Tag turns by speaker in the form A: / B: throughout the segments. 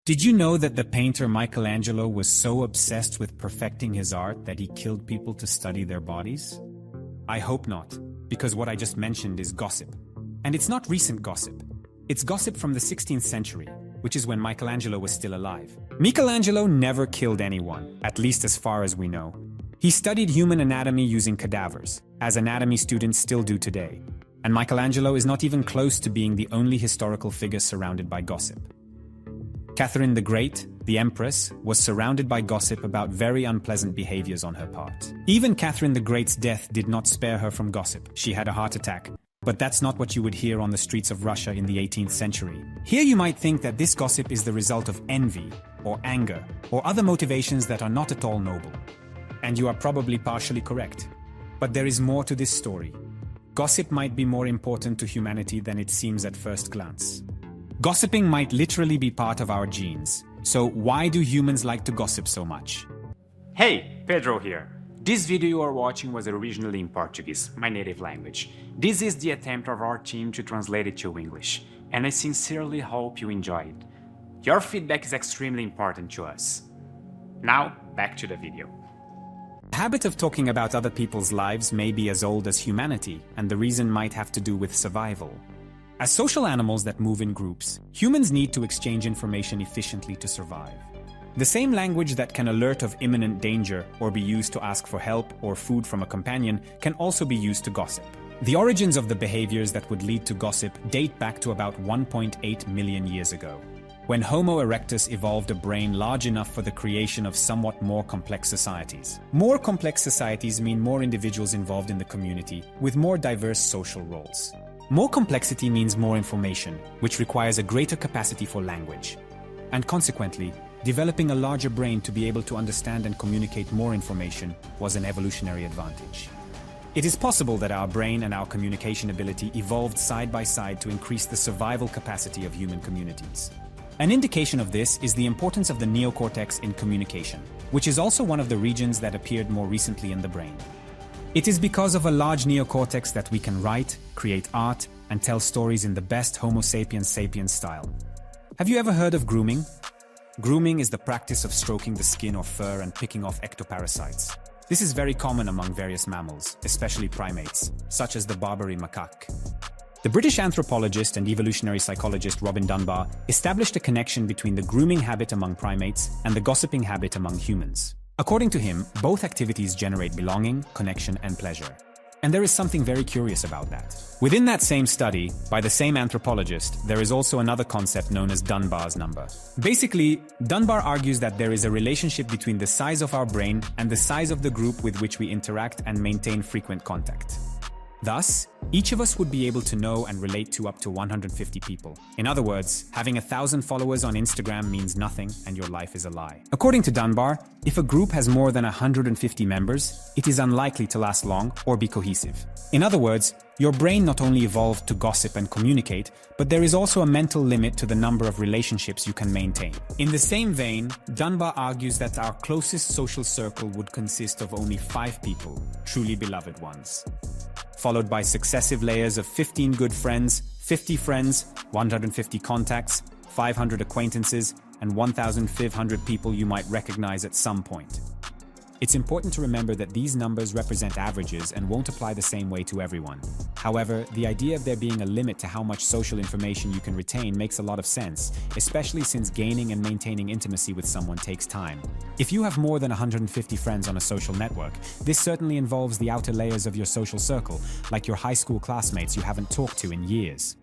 A: Did you know that the painter Michelangelo was so obsessed with perfecting his art that he killed people to study their bodies? I hope not, because what I just mentioned is gossip. And it's not recent gossip. It's gossip from the 16th century, which is when Michelangelo was still alive. Michelangelo never killed anyone, at least as far as we know. He studied human anatomy using cadavers, as anatomy students still do today. And Michelangelo is not even close to being the only historical figure surrounded by gossip. Catherine the Great, the Empress, was surrounded by gossip about very unpleasant behaviors on her part. Even Catherine the Great's death did not spare her from gossip. She had a heart attack. But that's not what you would hear on the streets of Russia in the 18th century. Here you might think that this gossip is the result of envy, or anger, or other motivations that are not at all noble. And you are probably partially correct. But there is more to this story. Gossip might be more important to humanity than it seems at first glance. Gossiping might literally be part of our genes. So why do humans like to gossip so much?
B: Hey, Pedro here. This video you are watching was originally in Portuguese, my native language. This is the attempt of our team to translate it to English, and I sincerely hope you enjoy it. Your feedback is extremely important to us. Now, back to the video.
A: The habit of talking about other people's lives may be as old as humanity, and the reason might have to do with survival. As social animals that move in groups, humans need to exchange information efficiently to survive. The same language that can alert of imminent danger or be used to ask for help or food from a companion can also be used to gossip. The origins of the behaviors that would lead to gossip date back to about 1.8 million years ago, when Homo erectus evolved a brain large enough for the creation of somewhat more complex societies. More complex societies mean more individuals involved in the community, with more diverse social roles. More complexity means more information, which requires a greater capacity for language. And consequently, developing a larger brain to be able to understand and communicate more information was an evolutionary advantage. It is possible that our brain and our communication ability evolved side by side to increase the survival capacity of human communities. An indication of this is the importance of the neocortex in communication, which is also one of the regions that appeared more recently in the brain. It is because of a large neocortex that we can write, create art, and tell stories in the best Homo sapiens sapiens style. Have you ever heard of grooming? Grooming is the practice of stroking the skin or fur and picking off ectoparasites. This is very common among various mammals, especially primates, such as the Barbary macaque. The British anthropologist and evolutionary psychologist Robin Dunbar established a connection between the grooming habit among primates and the gossiping habit among humans. According to him, both activities generate belonging, connection, and pleasure. And there is something very curious about that. Within that same study, by the same anthropologist, there is also another concept known as Dunbar's number. Basically, Dunbar argues that there is a relationship between the size of our brain and the size of the group with which we interact and maintain frequent contact. Thus, each of us would be able to know and relate to up to 150 people. In other words, having 1,000 followers on Instagram means nothing and your life is a lie. According to Dunbar, if a group has more than 150 members, it is unlikely to last long or be cohesive. In other words, your brain not only evolved to gossip and communicate, but there is also a mental limit to the number of relationships you can maintain. In the same vein, Dunbar argues that our closest social circle would consist of only 5 people, truly beloved ones, followed by successive layers of 15 good friends, 50 friends, 150 contacts, 500 acquaintances, and 1,500 people you might recognize at some point. It's important to remember that these numbers represent averages and won't apply the same way to everyone. However, the idea of there being a limit to how much social information you can retain makes a lot of sense, especially since gaining and maintaining intimacy with someone takes time. If you have more than 150 friends on a social network, this certainly involves the outer layers of your social circle, like your high school classmates you haven't talked to in years.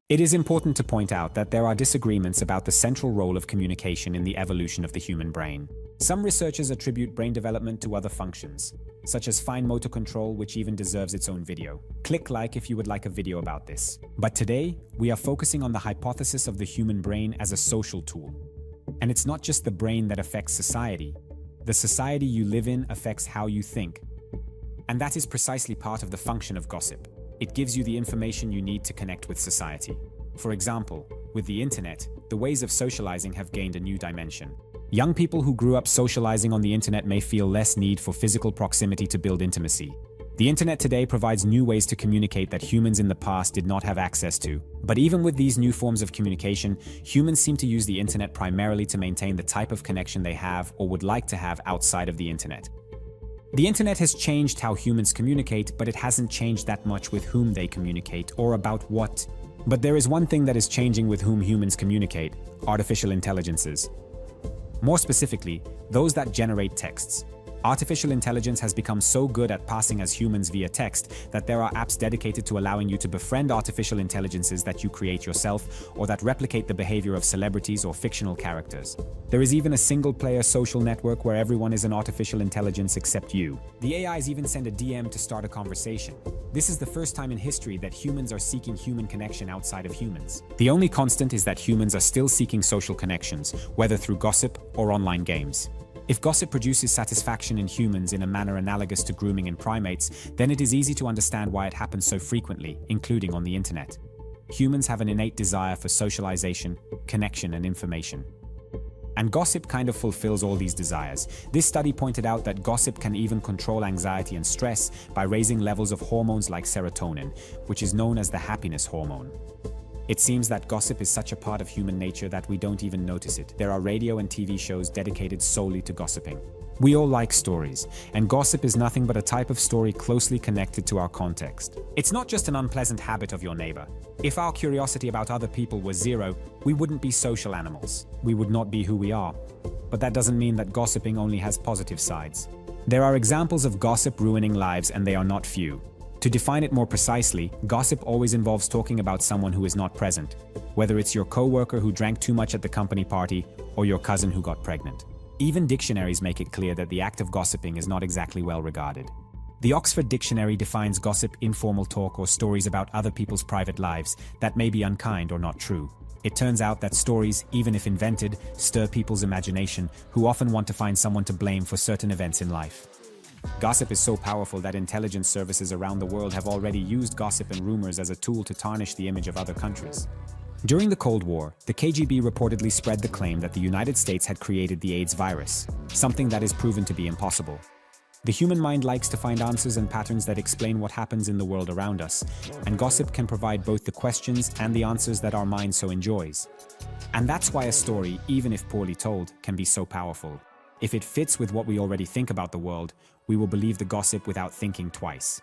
A: It is important to point out that there are disagreements about the central role of communication in the evolution of the human brain. Some researchers attribute brain development to other functions, such as fine motor control, which even deserves its own video. Click like if you would like a video about this. But today, we are focusing on the hypothesis of the human brain as a social tool. And it's not just the brain that affects society. The society you live in affects how you think. And that is precisely part of the function of gossip. It gives you the information you need to connect with society. For example, with the internet, the ways of socializing have gained a new dimension. Young people who grew up socializing on the internet may feel less need for physical proximity to build intimacy. The internet today provides new ways to communicate that humans in the past did not have access to. But even with these new forms of communication, humans seem to use the internet primarily to maintain the type of connection they have or would like to have outside of the internet. The internet has changed how humans communicate, but it hasn't changed that much with whom they communicate or about what. But there is one thing that is changing with whom humans communicate: artificial intelligences. More specifically, those that generate texts. Artificial intelligence has become so good at passing as humans via text that there are apps dedicated to allowing you to befriend artificial intelligences that you create yourself or that replicate the behavior of celebrities or fictional characters. There is even a single-player social network where everyone is an artificial intelligence except you. The AIs even send a DM to start a conversation. This is the first time in history that humans are seeking human connection outside of humans. The only constant is that humans are still seeking social connections, whether through gossip or online games. If gossip produces satisfaction in humans in a manner analogous to grooming in primates, then it is easy to understand why it happens so frequently, including on the internet. Humans have an innate desire for socialization, connection, and information. And gossip kind of fulfills all these desires. This study pointed out that gossip can even control anxiety and stress by raising levels of hormones like serotonin, which is known as the happiness hormone. It seems that gossip is such a part of human nature that we don't even notice it. There are radio and TV shows dedicated solely to gossiping. We all like stories, and gossip is nothing but a type of story closely connected to our context. It's not just an unpleasant habit of your neighbor. If our curiosity about other people was zero, we wouldn't be social animals. We would not be who we are. But that doesn't mean that gossiping only has positive sides. There are examples of gossip ruining lives, and they are not few. To define it more precisely, gossip always involves talking about someone who is not present, whether it's your coworker who drank too much at the company party or your cousin who got pregnant. Even dictionaries make it clear that the act of gossiping is not exactly well regarded. The Oxford Dictionary defines gossip informal talk or stories about other people's private lives that may be unkind or not true. It turns out that stories, even if invented, stir people's imagination, who often want to find someone to blame for certain events in life. Gossip is so powerful that intelligence services around the world have already used gossip and rumors as a tool to tarnish the image of other countries. During the Cold War, the KGB reportedly spread the claim that the United States had created the AIDS virus, something that is proven to be impossible. The human mind likes to find answers and patterns that explain what happens in the world around us, and gossip can provide both the questions and the answers that our mind so enjoys. And that's why a story, even if poorly told, can be so powerful. If it fits with what we already think about the world, we will believe the gossip without thinking twice.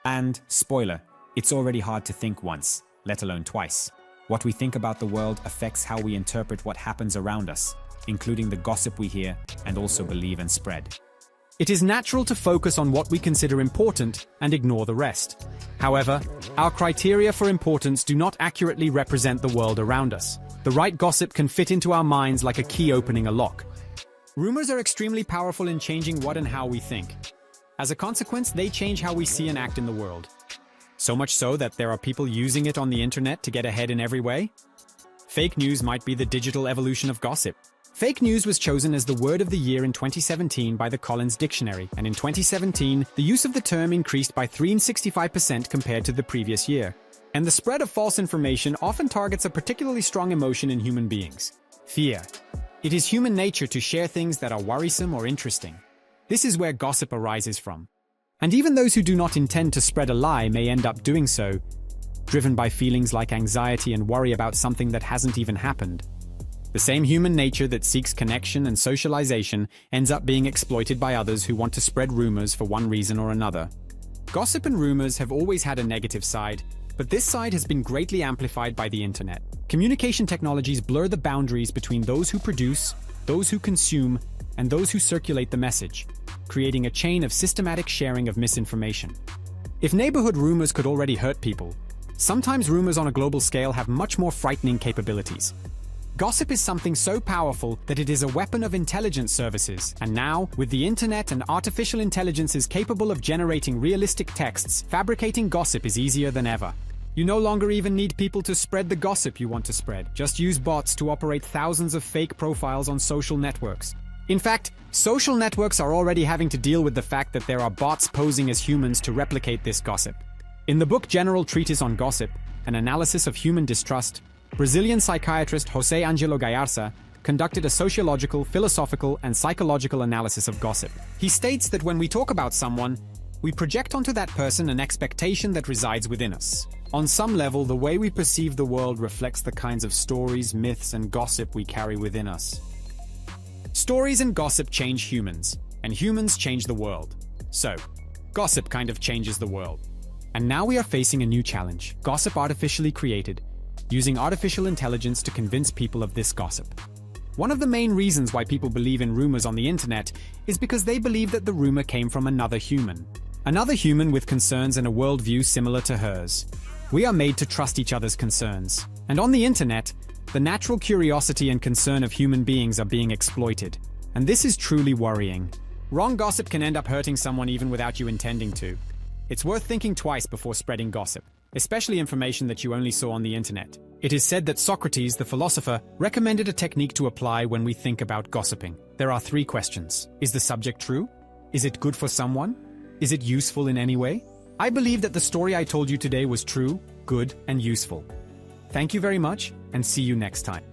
A: And, spoiler, it's already hard to think once, let alone twice. What we think about the world affects how we interpret what happens around us, including the gossip we hear and also believe and spread.
C: It is natural to focus on what we consider important and ignore the rest. However, our criteria for importance do not accurately represent the world around us. The right gossip can fit into our minds like a key opening a lock. Rumors are extremely powerful in changing what and how we think. As a consequence, they change how we see and act in the world. So much so that there are people using it on the internet to get ahead in every way. Fake news might be the digital evolution of gossip. Fake news was chosen as the word of the year in 2017 by the Collins Dictionary, and in 2017, the use of the term increased by 365% compared to the previous year. And the spread of false information often targets a particularly strong emotion in human beings: fear. It is human nature to share things that are worrisome or interesting. This is where gossip arises from. And even those who do not intend to spread a lie may end up doing so, driven by feelings like anxiety and worry about something that hasn't even happened. The same human nature that seeks connection and socialization ends up being exploited by others who want to spread rumors for one reason or another. Gossip and rumors have always had a negative side, but this side has been greatly amplified by the internet. Communication technologies blur the boundaries between those who produce, those who consume, and those who circulate the message, creating a chain of systematic sharing of misinformation. If neighborhood rumors could already hurt people, sometimes rumors on a global scale have much more frightening capabilities. Gossip is something so powerful that it is a weapon of intelligence services, and now, with the internet and artificial intelligences capable of generating realistic texts, fabricating gossip is easier than ever. You no longer even need people to spread the gossip you want to spread. Just use bots to operate thousands of fake profiles on social networks. In fact, social networks are already having to deal with the fact that there are bots posing as humans to replicate this gossip. In the book General Treatise on Gossip, an analysis of human distrust, Brazilian psychiatrist José Angelo Galarza conducted a sociological, philosophical, and psychological analysis of gossip. He states that when we talk about someone, We project onto that person an expectation that resides within us. On some level, the way we perceive the world reflects the kinds of stories, myths, and gossip we carry within us. Stories and gossip change humans, and humans change the world. So, gossip kind of changes the world. And now we are facing a new challenge: gossip artificially created, using artificial intelligence to convince people of this gossip. One of the main reasons why people believe in rumors on the internet is because they believe that the rumor came from another human. Another human with concerns and a worldview similar to hers. We are made to trust each other's concerns. And on the internet, the natural curiosity and concern of human beings are being exploited. And this is truly worrying. Wrong gossip can end up hurting someone even without you intending to. It's worth thinking twice before spreading gossip, especially information that you only saw on the internet. It is said that Socrates, the philosopher, recommended a technique to apply when we think about gossiping. There are 3 questions. Is the subject true? Is it good for someone? Is it useful in any way? I believe that the story I told you today was true, good, and useful. Thank you very much, and see you next time.